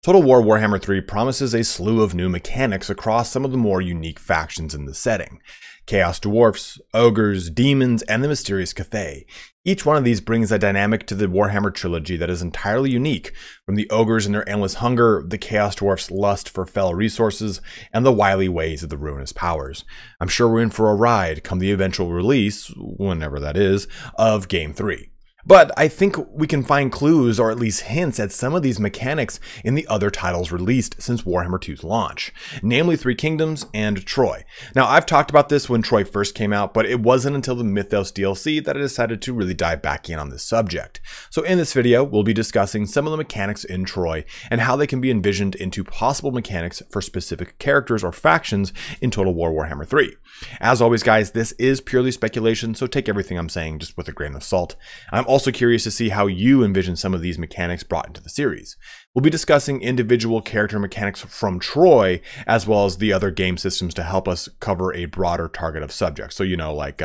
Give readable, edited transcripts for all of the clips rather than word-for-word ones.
Total War Warhammer 3 promises a slew of new mechanics across some of the more unique factions in the setting. Chaos Dwarfs, Ogres, Demons, and the mysterious Cathay. Each one of these brings a dynamic to the Warhammer trilogy that is entirely unique, from the Ogres and their endless hunger, the Chaos Dwarfs' lust for fell resources, and the wily ways of the ruinous powers. I'm sure we're in for a ride come the eventual release, whenever that is, of Game 3. But I think we can find clues or at least hints at some of these mechanics in the other titles released since Warhammer 2's launch, namely Three Kingdoms and Troy. Now, I've talked about this when Troy first came out, but it wasn't until the Mythos DLC that I decided to really dive back in on this subject. So in this video, we'll be discussing some of the mechanics in Troy and how they can be envisioned into possible mechanics for specific characters or factions in Total War Warhammer 3. As always, guys, this is purely speculation, so take everything I'm saying just with a grain of salt. I'm also curious to see how you envision some of these mechanics brought into the series. We'll be discussing individual character mechanics from Troy, as well as the other game systems to help us cover a broader target of subjects. So, you know, like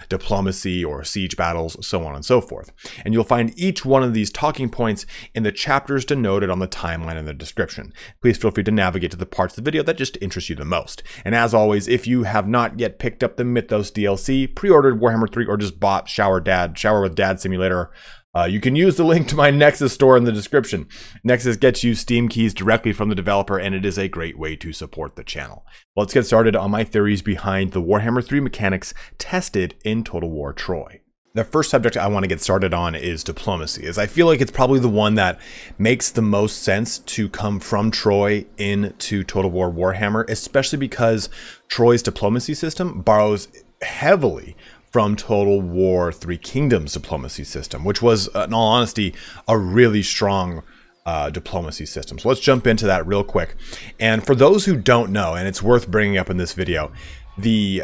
diplomacy or siege battles, so on and so forth. And you'll find each one of these talking points in the chapters denoted on the timeline in the description. Please feel free to navigate to the parts of the video that just interest you the most. And as always, if you have not yet picked up the Mythos DLC, pre-ordered Warhammer 3, or just bought Shower with Dad Simulator, you can use the link to my Nexus Store in the description. Nexus gets you Steam keys directly from the developer, and it is a great way to support the channel. Well, let's get started on my theories behind the Warhammer 3 mechanics tested in Total War Troy. The first subject I want to get started on is diplomacy, as I feel like it's probably the one that makes the most sense to come from Troy into Total War Warhammer, especially because Troy's diplomacy system borrows heavily from Total War Three Kingdoms diplomacy system, which was, in all honesty, a really strong diplomacy system. So let's jump into that real quick. And for those who don't know, and it's worth bringing up in this video, the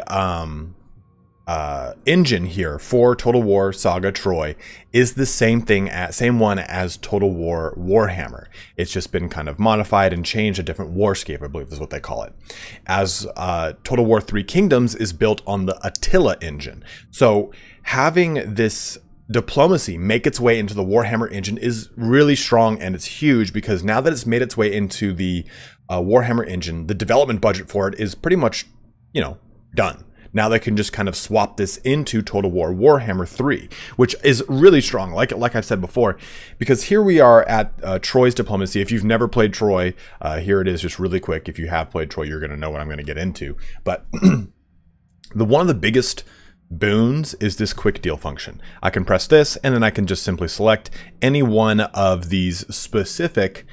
engine here for Total War Saga Troy is the same one as Total War Warhammer. It's just been kind of modified and changed, a different warscape, I believe is what they call it. As Total War Three Kingdoms is built on the Attila engine. So having this diplomacy make its way into the Warhammer engine is really strong, and it's huge because now that it's made its way into the Warhammer engine, the development budget for it is pretty much, you know, done. Now they can just kind of swap this into Total War Warhammer 3, which is really strong, like I've said before, because here we are at Troy's diplomacy. If you've never played Troy, here it is just really quick. If you have played Troy, you're going to know what I'm going to get into. But one of the biggest boons is this quick deal function. I can press this, and then I can just simply select any one of these specific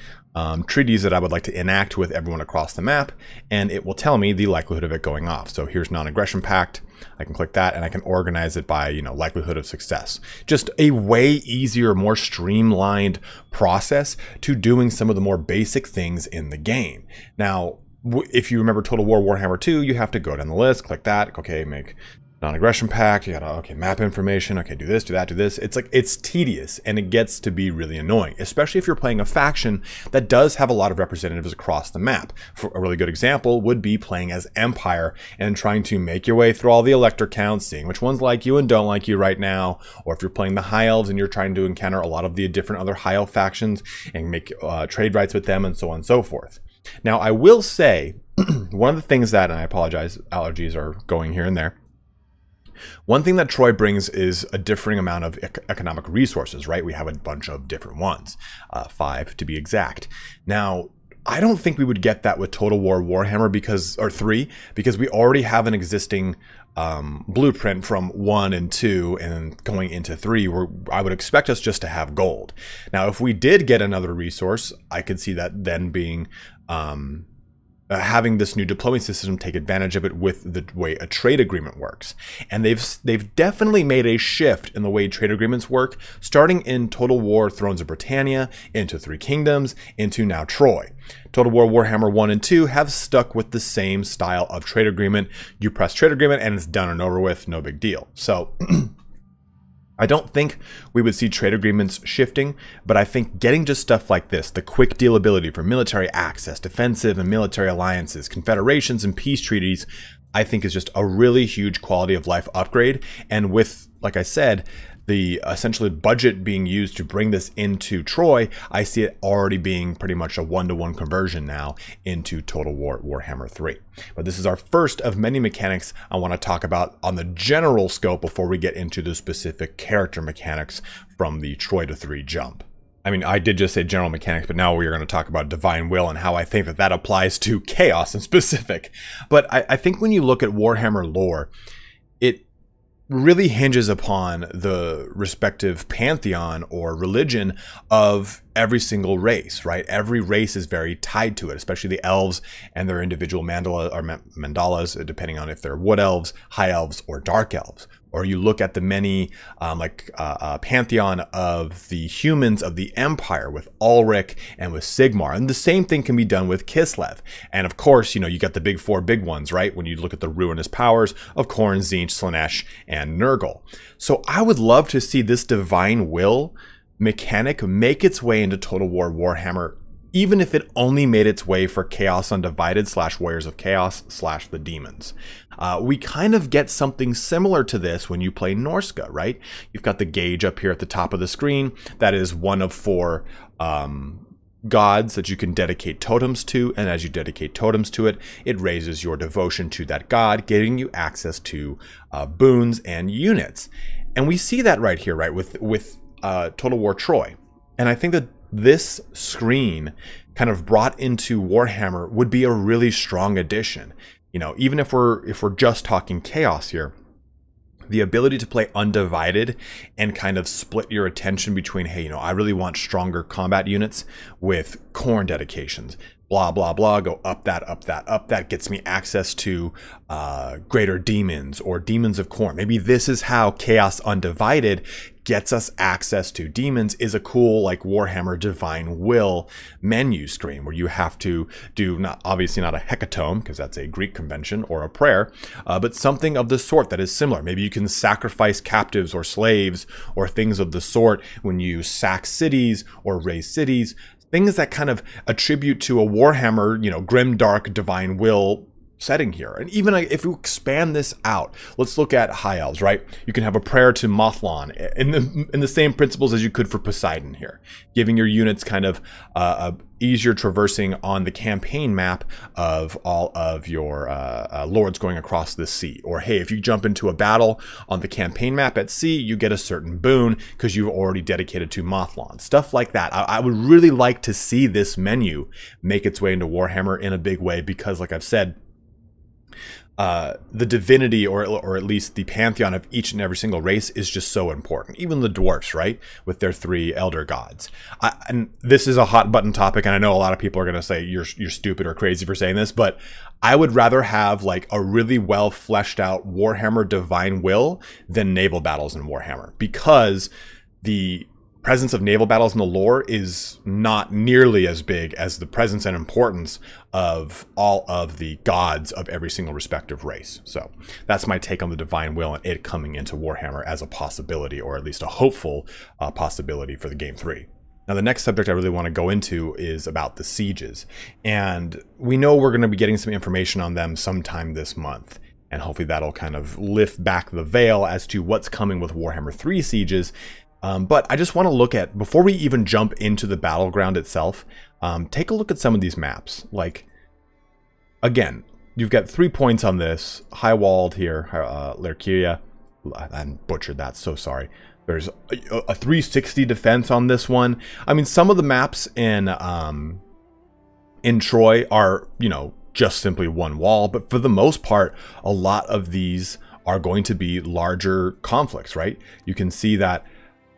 treaties that I would like to enact with everyone across the map, and it will tell me the likelihood of it going off. So here's non-aggression pact. I can click that, and I can organize it by, you know, likelihood of success. Just a way easier, more streamlined process to doing some of the more basic things in the game. Now, if you remember Total War Warhammer 2, you have to go down the list, click that, okay, make non-aggression pact, you gotta, okay, map information, okay, do this, do that, do this. It's like, it's tedious, and it gets to be really annoying, especially if you're playing a faction that does have a lot of representatives across the map. For a really good example would be playing as Empire and trying to make your way through all the elector counts, seeing which ones like you and don't like you right now, or if you're playing the High Elves and you're trying to encounter a lot of the different other High Elf factions and make trade rights with them and so on and so forth. Now, I will say, one of the things that, and I apologize, allergies are going here and there, one thing that Troy brings is a differing amount of economic resources, right? We have a bunch of different ones, 5 to be exact. Now, I don't think we would get that with Total War Warhammer or 3, because we already have an existing blueprint from 1 and 2 and going into 3, where I would expect us just to have gold. Now, if we did get another resource, I could see that then being having this new diplomacy system take advantage of it with the way a trade agreement works. And they've definitely made a shift in the way trade agreements work, starting in Total War Thrones of Britannia, into Three Kingdoms, into now Troy. Total War Warhammer 1 and 2 have stuck with the same style of trade agreement. You press trade agreement and it's done and over with, no big deal. So I don't think we would see trade agreements shifting, but I think getting just stuff like this, the quick deal ability for military access, defensive and military alliances, confederations, and peace treaties, I think is just a really huge quality of life upgrade. And with, like I said, the essentially budget being used to bring this into Troy, I see it already being pretty much a 1-to-1 conversion now into Total War Warhammer 3. But this is our first of many mechanics I want to talk about on the general scope before we get into the specific character mechanics from the Troy to 3 jump. I mean, I did just say general mechanics, but now we are going to talk about Divine Will and how I think that that applies to Chaos in specific. But I think when you look at Warhammer lore, it really hinges upon the respective pantheon or religion of every single race, right? Every race is very tied to it, especially the elves and their individual mandalas, depending on if they're wood elves, high elves, or dark elves. Or you look at the many pantheon of the humans of the Empire with Ulrich and with Sigmar. And the same thing can be done with Kislev. And of course, you know, you got the big 4 big ones, right? When you look at the ruinous powers of Khorne, Tzeentch, Slaanesh, and Nurgle. So I would love to see this Divine Will mechanic make its way into Total War Warhammer, even if it only made its way for Chaos Undivided / Warriors of Chaos / the Demons. We kind of get something similar to this when you play Norsca, right? You've got the gauge up here at the top of the screen. That is one of 4 gods that you can dedicate totems to, and as you dedicate totems to it, it raises your devotion to that god, giving you access to boons and units. And we see that right here, right, with Total War Troy. And I think that this screen kind of brought into Warhammer would be a really strong addition. You know, even if we're just talking Chaos here, the ability to play Undivided and kind of split your attention between, hey, you know, I really want stronger combat units with Khorne dedications, blah, blah, blah, go up that, up that, up that, gets me access to greater demons or demons of Khorne. Maybe this is how Chaos Undivided gets us access to demons, is a cool like Warhammer Divine Will menu screen where you have to do, obviously not a hecatomb because that's a Greek convention or a prayer, but something of the sort that is similar. Maybe you can sacrifice captives or slaves or things of the sort when you sack cities or raise cities. Things that kind of attribute to a Warhammer, you know, grim, dark, Divine Will setting here. And even if you expand this out, let's look at High Elves, right? You can have a prayer to Mothlon in the same principles as you could for Poseidon here, giving your units kind of easier traversing on the campaign map of all of your lords going across the sea. Or hey, if you jump into a battle on the campaign map at sea, you get a certain boon because you've already dedicated to Mothlon. Stuff like that. I would really like to see this menu make its way into Warhammer in a big way because, like I've said, the divinity or at least the pantheon of each and every single race is just so important. Even the dwarfs, right, with their 3 elder gods. And this is a hot button topic, and I know a lot of people are going to say you're stupid or crazy for saying this, but I would rather have like a really well fleshed out Warhammer Divine Will than naval battles in Warhammer, because the presence of naval battles in the lore is not nearly as big as the presence and importance of all of the gods of every single respective race. So that's my take on the Divine Will and it coming into Warhammer as a possibility, or at least a hopeful possibility for the Game 3. Now, the next subject I really want to go into is about the sieges. And we know we're going to be getting some information on them sometime this month. And hopefully that'll kind of lift back the veil as to what's coming with Warhammer 3 sieges. But I just want to look at, before we even jump into the battleground itself, take a look at some of these maps. Like, again, you've got 3 points on this. High Walled here, Lerkyria. I butchered that, so sorry. There's a 360 defense on this one. I mean, some of the maps in Troy are, you know, just simply one wall. But for the most part, a lot of these are going to be larger conflicts, right? You can see that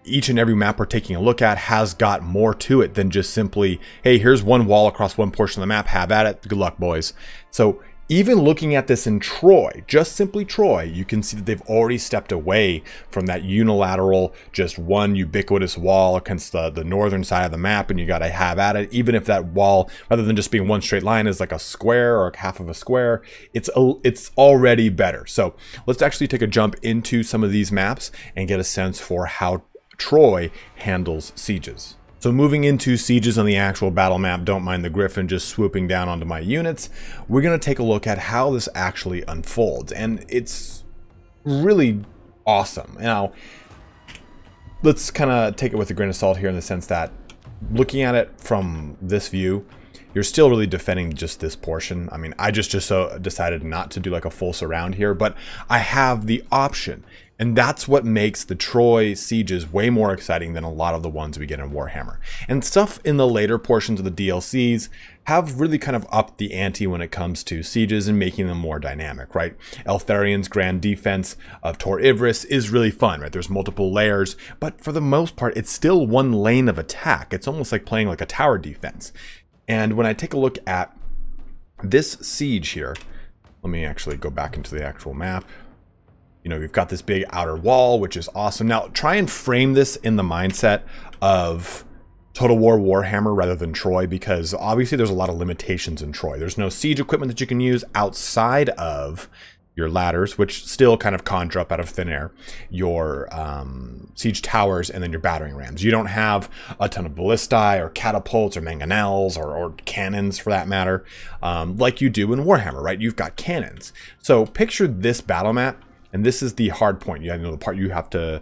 each and every map we're taking a look at has got more to it than just simply, hey, here's one wall across one portion of the map, have at it, good luck, boys. So even looking at this in Troy, just simply Troy, you can see that they've already stepped away from that unilateral, just one ubiquitous wall against the northern side of the map, and you got to have at it. Even if that wall, rather than just being one straight line, is like a square or half of a square, it's already better. So let's actually take a jump into some of these maps and get a sense for how Troy handles sieges. So moving into sieges on the actual battle map, don't mind the Griffin just swooping down onto my units, we're going to take a look at how this actually unfolds. And it's really awesome. Now, let's kind of take it with a grain of salt here in the sense that looking at it from this view, you're still really defending just this portion. I mean, I just decided not to do like a full surround here, but I have the option. And that's what makes the Troy sieges way more exciting than a lot of the ones we get in Warhammer. And stuff in the later portions of the DLCs have really kind of upped the ante when it comes to sieges and making them more dynamic, right? Eltharion's grand defense of Tor Ivris is really fun, right? There's multiple layers, but for the most part, it's still one lane of attack. It's almost like playing like a tower defense. And when I take a look at this siege here, let me actually go back into the actual map. You know, we've got this big outer wall, which is awesome. Now, try and frame this in the mindset of Total War Warhammer rather than Troy, because obviously there's a lot of limitations in Troy. There's no siege equipment that you can use outside of your ladders, which still kind of conjure up out of thin air, your siege towers, and then your battering rams. You don't have a ton of ballistae or catapults or mangonels or cannons for that matter, like you do in Warhammer, right? You've got cannons. So picture this battle map. And this is the hard point. You know, the part you have to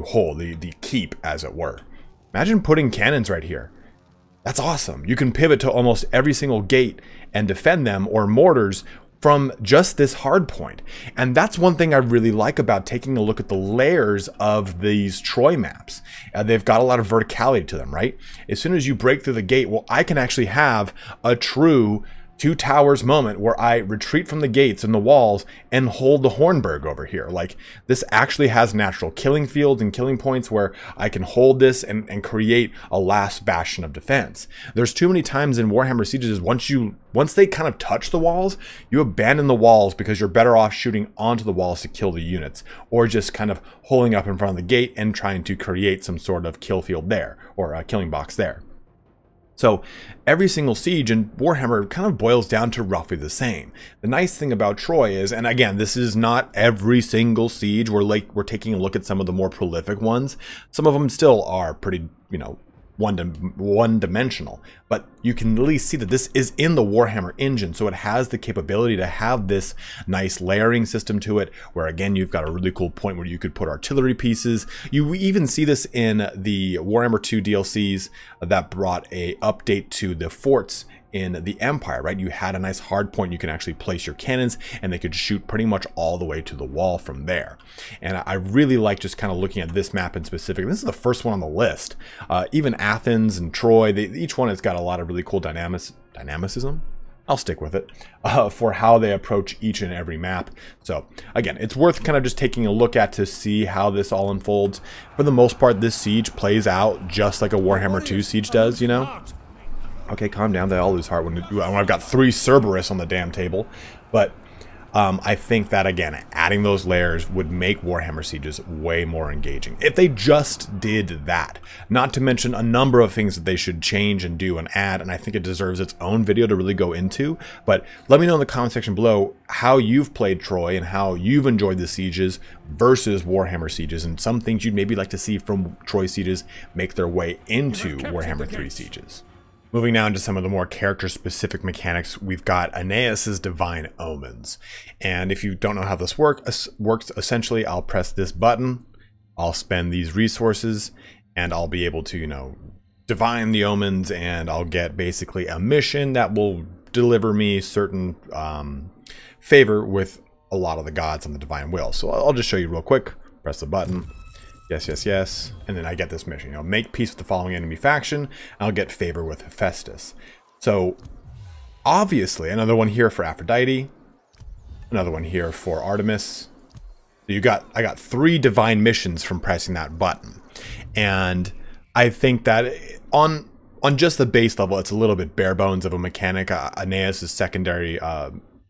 hold, the keep, as it were. Imagine putting cannons right here. That's awesome. You can pivot to almost every single gate and defend them, or mortars, from just this hard point. And that's one thing I really like about taking a look at the layers of these Troy maps. They've got a lot of verticality to them, right? As soon as you break through the gate, well, I can actually have a true two towers moment where I retreat from the gates and the walls and hold the Hornburg over here. Like, this actually has natural killing fields and killing points where I can hold this and create a last bastion of defense. There's too many times in Warhammer sieges, once they kind of touch the walls, you abandon the walls because you're better off shooting onto the walls to kill the units, or just kind of holding up in front of the gate and trying to create some sort of kill field there, or a killing box there. So every single siege in Warhammer kind of boils down to roughly the same. The nice thing about Troy is, and again, this is not every single siege. We're taking a look at some of the more prolific ones. Some of them still are pretty, you know, one-dimensional, but you can really see that this is in the Warhammer engine, so it has the capability to have this nice layering system to it, where again you've got a really cool point where you could put artillery pieces. You even see this in the Warhammer 2 DLCs that brought a update to the forts in the Empire, right? You had a nice hard point you can actually place your cannons, and they could shoot pretty much all the way to the wall from there. And I really like just kind of looking at this map in specific. This is the first one on the list. Even Athens and Troy, each one has got a lot of really cool dynamicism. I'll stick with it, for how they approach each and every map. So again, it's worth kind of just taking a look at to see how this all unfolds. For the most part, this siege plays out just like a Warhammer 2 siege does, you know? Okay, calm down. They all lose heart when I've got 3 Cerberus on the damn table. But I think that, again, adding those layers would make Warhammer sieges way more engaging. If they just did that. Not to mention a number of things that they should change and do and add. And I think it deserves its own video to really go into. But let me know in the comment section below how you've played Troy and how you've enjoyed the sieges versus Warhammer sieges. And some things you'd maybe like to see from Troy sieges make their way into Warhammer 3 sieges. Moving now into some of the more character-specific mechanics, we've got Aenas' Divine Omens. And if you don't know how this works, essentially I'll press this button, I'll spend these resources, and I'll be able to, you know, divine the omens, and I'll get basically a mission that will deliver me certain favor with a lot of the gods on the divine will. So I'll just show you real quick. Press the button. Yes, yes, yes. And then I get this mission, you know, make peace with the following enemy faction. I'll get favor with Hephaestus. So obviously another one here for Aphrodite, another one here for Artemis. So I got 3 divine missions from pressing that button. And I think that on just the base level, it's a little bit bare bones of a mechanic. Aeneas' secondary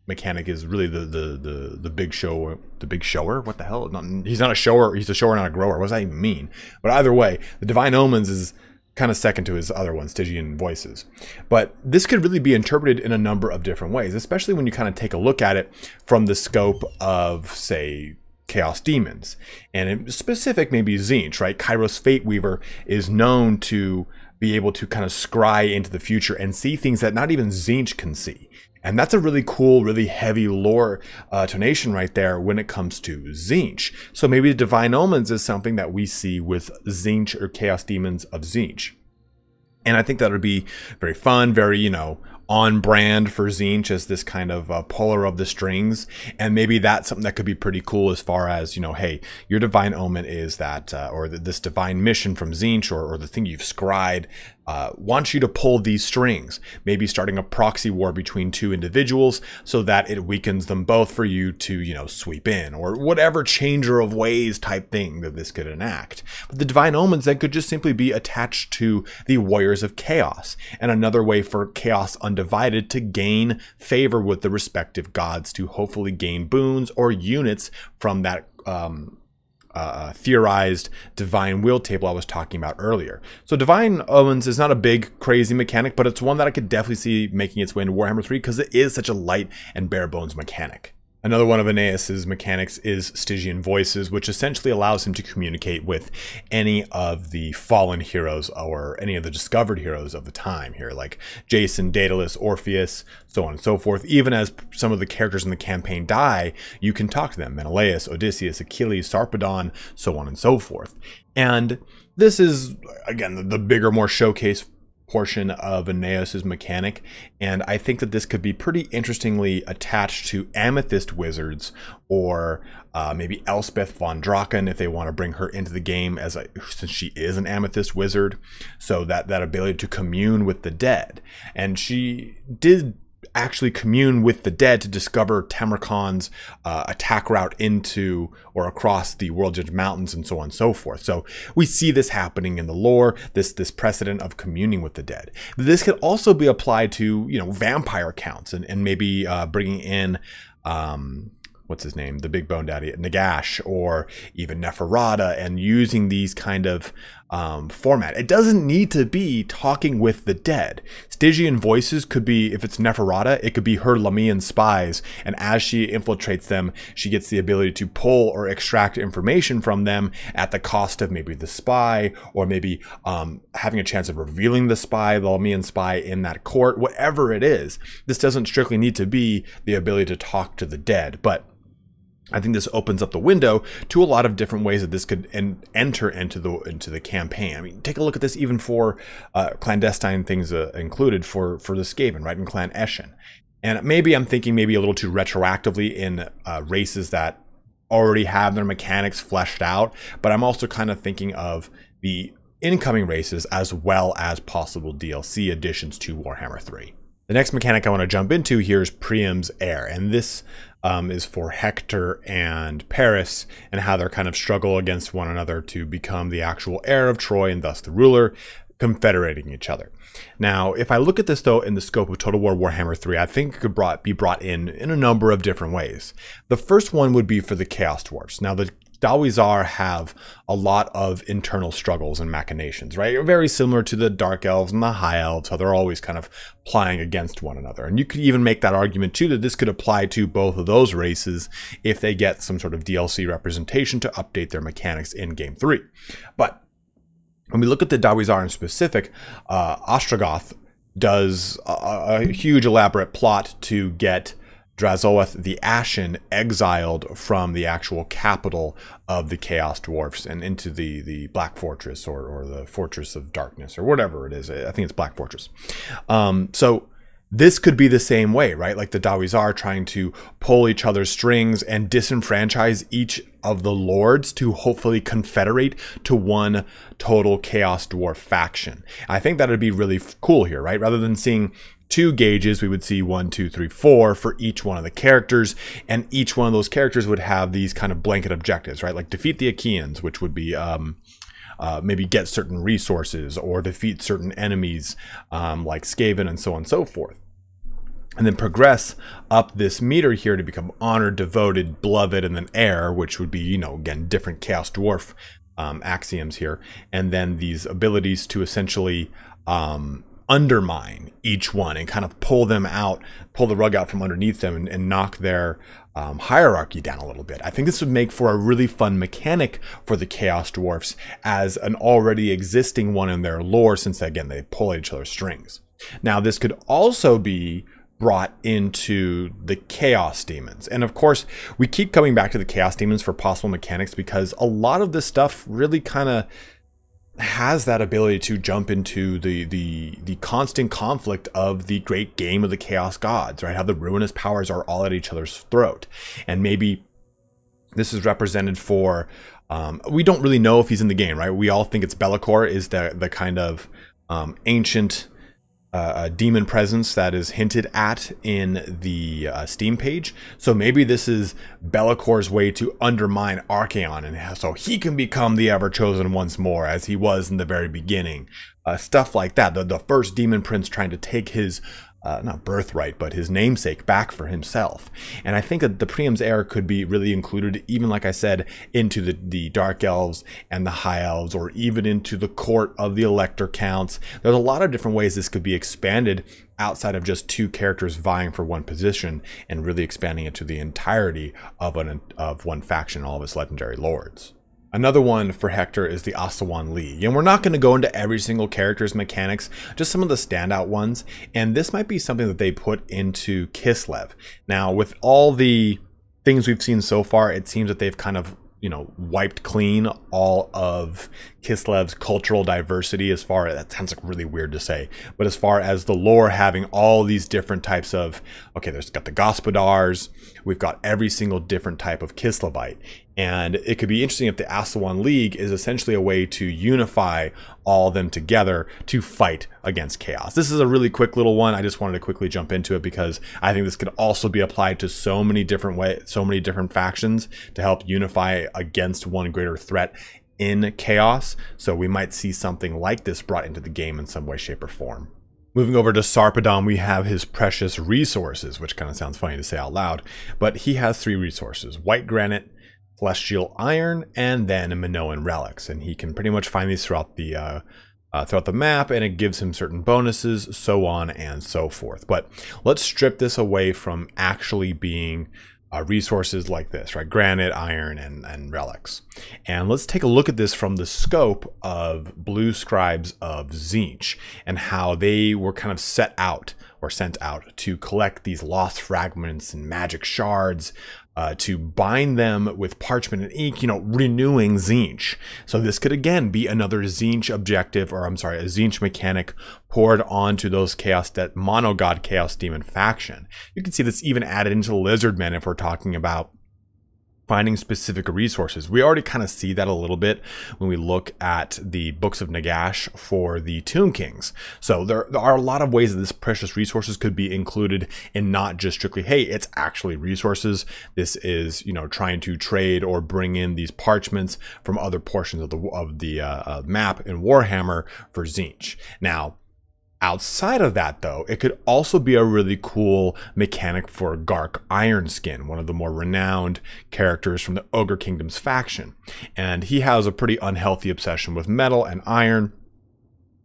mechanic is really the big show, the big shower. What the hell? He's not a shower. He's a shower, not a grower. What does that even mean? But either way, the Divine Omens is kind of second to his other one, Stygian voices. But this could really be interpreted in a number of different ways, especially when you kind of take a look at it from the scope of, say, Chaos Demons. And in specific, maybe Tzeentch, right? Kairos Fate Weaver is known to be able to kind of scry into the future and see things that not even Tzeentch can see. And that's a really cool, really heavy lore tonation right there when it comes to Tzeentch. So maybe the Divine Omens is something that we see with Tzeentch or Chaos Demons of Tzeentch. And I think that would be very fun, very, you know, on brand for Tzeentch as this kind of puller of the strings. And maybe that's something that could be pretty cool as far as, you know, hey, your divine omen is that, or this divine mission from Tzeentch, or the thing you've scried, wants you to pull these strings, maybe starting a proxy war between two individuals so that it weakens them both for you to, you know, sweep in, or whatever changer of ways type thing that this could enact. But the divine omens then could just simply be attached to the warriors of chaos, and another way for Chaos Undivided to gain favor with the respective gods, to hopefully gain boons or units from that theorized divine will table I was talking about earlier. So divine omens is not a big crazy mechanic, but it's one that I could definitely see making its way into Warhammer 3 because it is such a light and bare bones mechanic. Another one of Aeneas's mechanics is Stygian voices, which essentially allows him to communicate with any of the fallen heroes or any of the discovered heroes of the time here, like Jason, Daedalus, Orpheus, so on and so forth. Even as some of the characters in the campaign die, you can talk to them. Menelaus, Odysseus, Achilles, Sarpedon, so on and so forth. And this is, again, the bigger, more showcase portion of Aeneas's mechanic, and I think that this could be pretty interestingly attached to Amethyst Wizards, or maybe Elspeth von Draken if they want to bring her into the game, since she is an Amethyst Wizard, so that ability to commune with the dead. And she did actually commune with the dead to discover Tamarkon's attack route into or across the World Judge Mountains and so on and so forth. So we see this happening in the lore, this precedent of communing with the dead. This could also be applied to, you know, vampire counts, and maybe bringing in what's his name, the big bone daddy, Nagash, or even Neferata, and using these kind of format. It doesn't need to be talking with the dead. Stygian voices could be, if it's Neferata, it could be her Lamian spies, and as she infiltrates them, she gets the ability to pull or extract information from them at the cost of maybe the spy, or maybe having a chance of revealing the spy, the Lamian spy, in that court, whatever it is. This doesn't strictly need to be the ability to talk to the dead, but I think this opens up the window to a lot of different ways that this could enter into the campaign. I mean, take a look at this even for clandestine things included for the Skaven, right, in Clan Eshin. And maybe I'm thinking maybe a little too retroactively in races that already have their mechanics fleshed out, but I'm also kind of thinking of the incoming races as well as possible DLC additions to Warhammer 3. The next mechanic I want to jump into here is Priam's Heir, and this is for Hector and Paris, and how they're kind of struggle against one another to become the actual heir of Troy and thus the ruler, confederating each other. Now, if I look at this though in the scope of Total War Warhammer 3, I think it could be brought in a number of different ways. The first one would be for the Chaos Dwarfs. Now, the Dawizar have a lot of internal struggles and machinations, right? Very similar to the Dark Elves and the High Elves, how they're always kind of plying against one another. And you could even make that argument too, that this could apply to both of those races if they get some sort of DLC representation to update their mechanics in Game 3. But when we look at the Dawizar in specific, Ostrogoth does a huge elaborate plot to get Drazoeth the Ashen exiled from the actual capital of the Chaos Dwarfs and into the Black Fortress, or the Fortress of Darkness, or whatever it is. I think it's Black Fortress. So this could be the same way, right? Like the Dawizar trying to pull each other's strings and disenfranchise each of the lords to hopefully confederate to one total Chaos Dwarf faction. I think that would be really cool here, right? Rather than seeing 2 gauges, we would see 1, 2, 3, 4 for each one of the characters, and each one of those characters would have these kind of blanket objectives, right? Like defeat the Achaeans, which would be maybe get certain resources, or defeat certain enemies like Skaven, and so on and so forth. And then progress up this meter here to become honored, devoted, beloved, and then heir, which would be, you know, again, different Chaos Dwarf axioms here. And then these abilities to essentially undermine each one and kind of pull them out, pull the rug out from underneath them, and knock their hierarchy down a little bit. I think this would make for a really fun mechanic for the Chaos Dwarfs as an already existing one in their lore, since again they pull at each other's strings. Now this could also be brought into the Chaos Demons. And of course, we keep coming back to the Chaos Demons for possible mechanics because a lot of this stuff really kind of has that ability to jump into the constant conflict of the great game of the Chaos Gods, right? How the ruinous powers are all at each other's throat. And maybe this is represented for, we don't really know if he's in the game, right? We all think it's Be'lakor is the kind of ancient demon presence that is hinted at in the Steam page. So maybe this is Be'lakor's way to undermine Archaon, and so he can become the Ever-Chosen once more, as he was in the very beginning. Stuff like that. The first demon prince trying to take his not birthright, but his namesake back for himself. And I think that the Priam's heir could be really included, even like I said, into the Dark Elves and the High Elves, or even into the court of the Elector Counts. There's a lot of different ways this could be expanded outside of just two characters vying for one position, and really expanding it to the entirety of one faction, all of its legendary lords. Another one for Hector is the Assuwan League, and we're not going to go into every single character's mechanics, just some of the standout ones, and this might be something that they put into Kislev. Now, with all the things we've seen so far, it seems that they've kind of, you know, wiped clean all of Kislev's cultural diversity, as far as, that sounds like really weird to say, but as far as the lore having all these different types of, okay, there's got the Gospodars, we've got every single different type of Kislevite. And it could be interesting if the Assuwan League is essentially a way to unify all of them together to fight against chaos. This is a really quick little one. I just wanted to quickly jump into it because I think this could also be applied to so many different factions to help unify against one greater threat in chaos. So we might see something like this brought into the game in some way, shape, or form. Moving over to Sarpedon, we have his precious resources, which kind of sounds funny to say out loud, but he has 3 resources: white granite, celestial iron, and then Minoan relics, and he can pretty much find these throughout the map, and it gives him certain bonuses, so on and so forth. But let's strip this away from actually being resources like this, right? Granite, iron, and relics. And let's take a look at this from the scope of Blue Scribes of Tzeentch, and how they were kind of sent out to collect these lost fragments and magic shards, to bind them with parchment and ink, you know, renewing Tzeentch. So this could again be another Tzeentch objective, or I'm sorry, a Tzeentch mechanic poured onto those that monogod Chaos Demon faction. You can see this even added into Lizardmen if we're talking about finding specific resources. We already kind of see that a little bit when we look at the Books of Nagash for the Tomb Kings. So there are a lot of ways that this precious resources could be included, and not just strictly, hey, it's actually resources. This is, you know, trying to trade or bring in these parchments from other portions of the map in Warhammer for Tzeentch. Now, outside of that, though, it could also be a really cool mechanic for Gark Ironskin, one of the more renowned characters from the Ogre Kingdoms faction. And he has a pretty unhealthy obsession with metal and iron.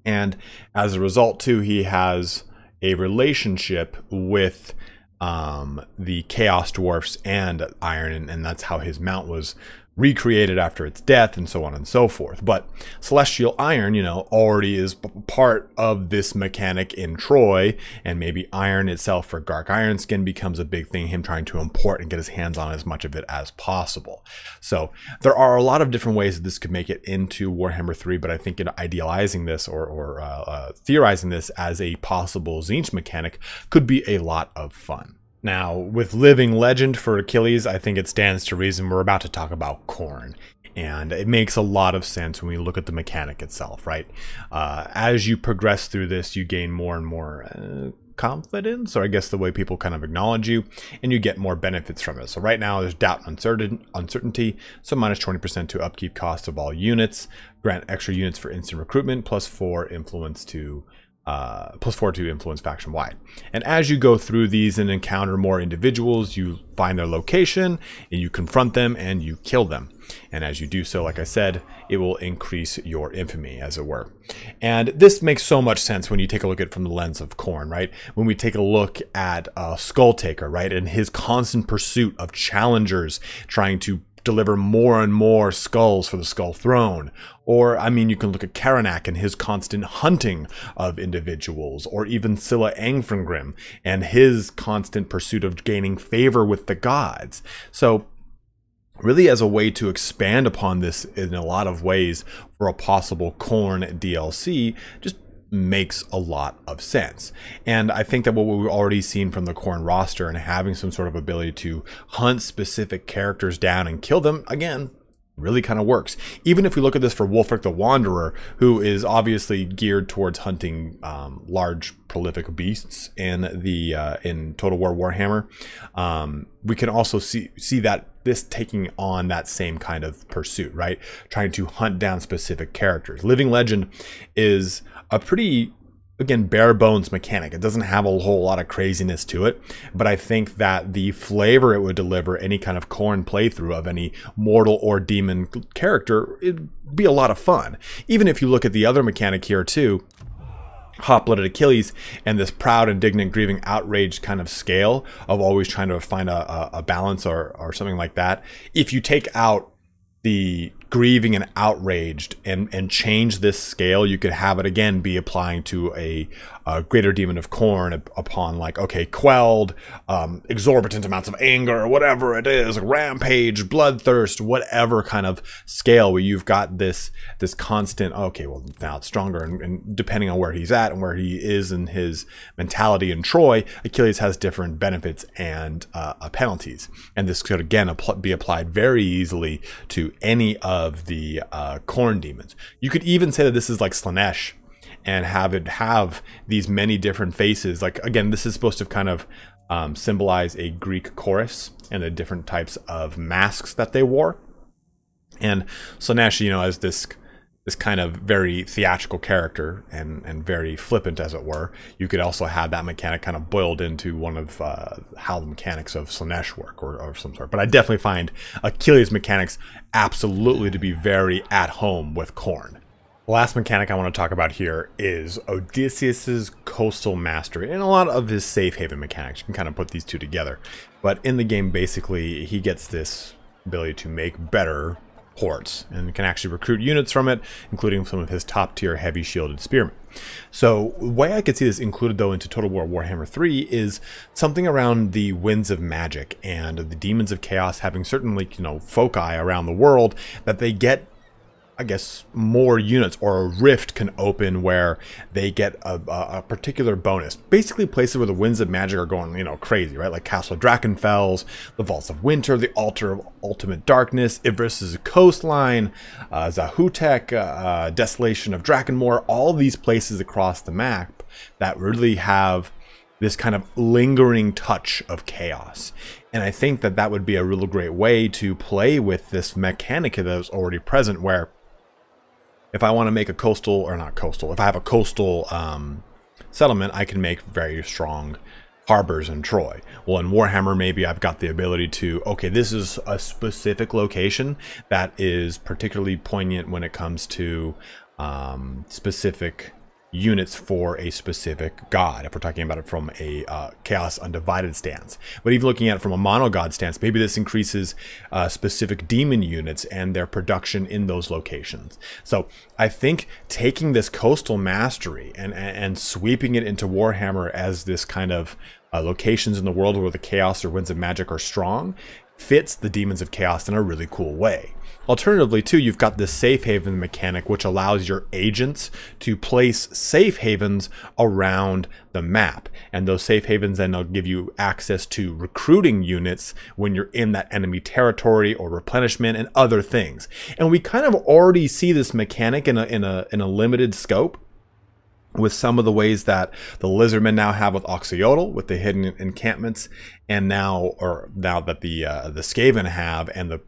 And as a result, too, he has a relationship with the Chaos Dwarfs and iron, and that's how his mount was recreated after its death, and so on and so forth. But celestial iron, you know, already is part of this mechanic in Troy, and maybe iron itself for Gark Ironskin becomes a big thing, him trying to import and get his hands on as much of it as possible. So there are a lot of different ways that this could make it into Warhammer 3, but I think in idealizing this or theorizing this as a possible Tzeentch mechanic could be a lot of fun. Now, with living legend for Achilles, I think it stands to reason we're about to talk about Khorne. And it makes a lot of sense when we look at the mechanic itself, right? As you progress through this, you gain more and more confidence, or I guess the way people kind of acknowledge you, and you get more benefits from it. So right now there's doubt and uncertainty, so minus 20% to upkeep costs of all units, grant extra units for instant recruitment, +4 influence to +4 to influence faction wide. And as you go through these and encounter more individuals, you find their location and you confront them and you kill them. And as you do so, like I said, it will increase your infamy, as it were. And this makes so much sense when you take a look at it from the lens of Khorne, right? When we take a look at Skulltaker, right, and his constant pursuit of challengers, trying to deliver more and more skulls for the Skull Throne. Or, I mean, you can look at Karanak and his constant hunting of individuals, or even Scylla Angfengrim and his constant pursuit of gaining favor with the gods. So, really as a way to expand upon this in a lot of ways for a possible Khorne DLC, just makes a lot of sense. And I think that what we've already seen from the Khorne roster and having some sort of ability to hunt specific characters down and kill them, again, really kind of works. Even if we look at this for Wulfric the Wanderer, who is obviously geared towards hunting large prolific beasts in the in Total War Warhammer, we can also see that this taking on that same kind of pursuit, right? Trying to hunt down specific characters. Living Legend is a pretty, again, bare bones mechanic. It doesn't have a whole lot of craziness to it, but I think that the flavor it would deliver any kind of Khorne playthrough of any mortal or demon character, it'd be a lot of fun. Even if you look at the other mechanic here too, Hot-Blooded Achilles, and this proud, indignant, grieving, outraged kind of scale of always trying to find a balance or something like that. If you take out the grieving and outraged and change this scale, you could have it again be applying to a greater demon of Khorne upon, like, okay, quelled, exorbitant amounts of anger, or whatever it is, rampage, bloodthirst, whatever kind of scale where you've got this constant, okay, well, now it's stronger, and depending on where he's at and where he is in his mentality in Troy, Achilles has different benefits and penalties. And this could again be applied very easily to any of the Khorne demons. You could even say that this is like Slaanesh, and have these many different faces. Like, again, this is supposed to kind of symbolize a Greek chorus and the different types of masks that they wore. And Slaanesh, you know, as this kind of very theatrical character and very flippant, as it were, you could also have that mechanic kind of boiled into one of how the mechanics of Slaanesh work, or some sort. But I definitely find Achilles' mechanics absolutely to be very at home with Khorne. The last mechanic I want to talk about here is Odysseus's coastal mastery, and a lot of his safe haven mechanics. You can kind of put these two together. But in the game, basically, he gets this ability to make better ports and can actually recruit units from it, including some of his top tier heavy shielded spearmen. So the way I could see this included though into Total War Warhammer 3 is something around the winds of magic and the demons of chaos having certain, like, you know, foci around the world that they get, I guess, more units, or a rift can open where they get a particular bonus. Basically places where the winds of magic are going, you know, crazy, right? Like Castle Drakenfels, the Vaults of Winter, the Altar of Ultimate Darkness, Ivris' Coastline, Zahutek, Desolation of Drakenmoor, all these places across the map that really have this kind of lingering touch of chaos. And I think that that would be a real great way to play with this mechanic that is already present, where if I want to make a coastal, or not coastal, if I have a coastal settlement, I can make very strong harbors in Troy. Well, in Warhammer, maybe I've got the ability to, okay, this is a specific location that is particularly poignant when it comes to specific units for a specific god, if we're talking about it from a Chaos Undivided stance. But even looking at it from a mono god stance, maybe this increases specific demon units and their production in those locations. So I think taking this coastal mastery and sweeping it into Warhammer as this kind of locations in the world where the chaos or winds of magic are strong fits the demons of chaos in a really cool way. Alternatively, too, you've got this safe haven mechanic, which allows your agents to place safe havens around the map. And those safe havens then will give you access to recruiting units when you're in that enemy territory, or replenishment and other things. And we kind of already see this mechanic in a limited scope with some of the ways that the Lizardmen now have with Oxyotl, with the hidden encampments, and now that the Skaven have, and the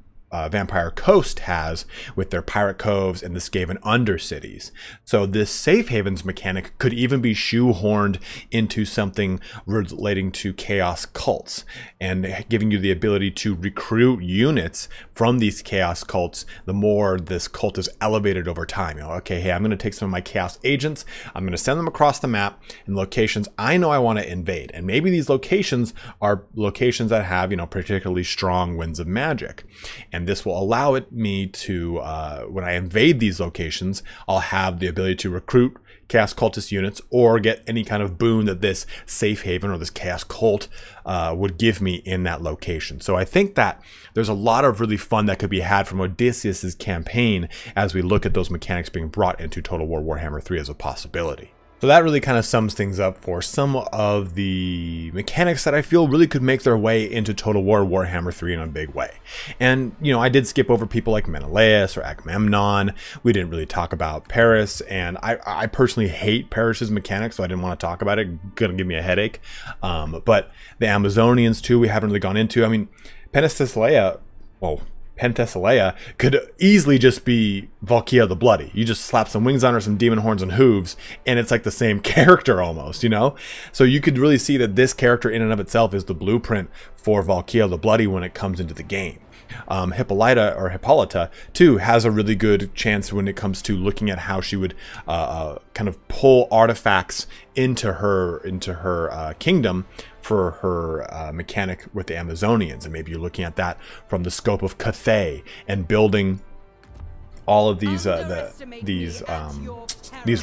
Vampire Coast has with their pirate coves and the Skaven undercities. So this safe havens mechanic could even be shoehorned into something relating to chaos cults, and giving you the ability to recruit units from these chaos cults the more this cult is elevated over time. You know, okay, hey, I'm going to take some of my chaos agents, I'm going to send them across the map in locations I know I want to invade, and maybe these locations are locations that have, you know, particularly strong winds of magic. And And this will allow me to, when I invade these locations, I'll have the ability to recruit Chaos Cultist units or get any kind of boon that this safe haven or this Chaos Cult would give me in that location. So I think that there's a lot of really fun that could be had from Odysseus's campaign as we look at those mechanics being brought into Total War Warhammer 3 as a possibility. So that really kind of sums things up for some of the mechanics that I feel really could make their way into Total War Warhammer 3 in a big way. And, you know, I did skip over people like Menelaus or Agamemnon. We didn't really talk about Paris, and I personally hate Paris's mechanics, so I didn't want to talk about it. Gonna give me a headache. But the Amazonians too, we haven't really gone into. I mean, Penthesilea could easily just be Valkyria the Bloody. You just slap some wings on her, some demon horns and hooves, and it's like the same character almost, you know? So you could really see that this character in and of itself is the blueprint for Valkyria the Bloody when it comes into the game. Hippolyta too has a really good chance when it comes to looking at how she would kind of pull artifacts into her kingdom for her mechanic with the Amazonians. And maybe you're looking at that from the scope of Cathay and building all of these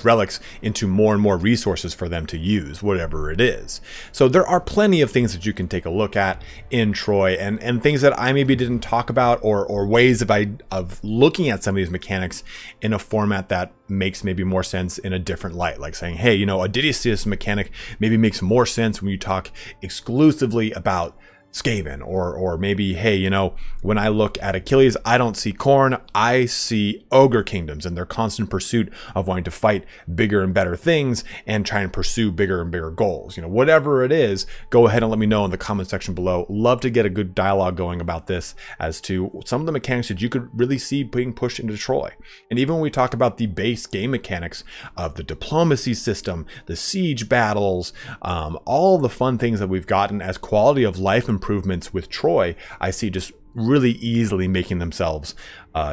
relics into more and more resources for them to use, whatever it is. So there are plenty of things that you can take a look at in Troy, and things that I maybe didn't talk about, or ways of looking at some of these mechanics in a format that makes maybe more sense in a different light. Like saying, hey, you know, Odysseus mechanic maybe makes more sense when you talk exclusively about Skaven, or maybe, hey, you know, when I look at Achilles, I don't see Khorne, I see Ogre Kingdoms and their constant pursuit of wanting to fight bigger and better things and try and pursue bigger and bigger goals. You know, whatever it is, go ahead and let me know in the comment section below. Love to get a good dialogue going about this as to some of the mechanics that you could really see being pushed into Troy. And even when we talk about the base game mechanics of the diplomacy system, the siege battles, all the fun things that we've gotten as quality of life improvements with Troy, I see just really easily making themselves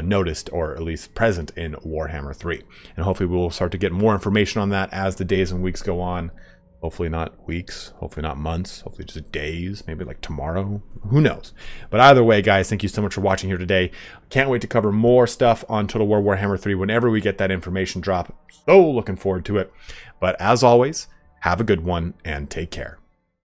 noticed, or at least present, in Warhammer 3. And hopefully we'll start to get more information on that as the days and weeks go on. Hopefully not weeks, hopefully not months, hopefully just days, maybe like tomorrow, who knows. But either way, guys, thank you so much for watching here today. Can't wait to cover more stuff on Total War Warhammer 3 whenever we get that information drop. So looking forward to it. But as always, have a good one and take care.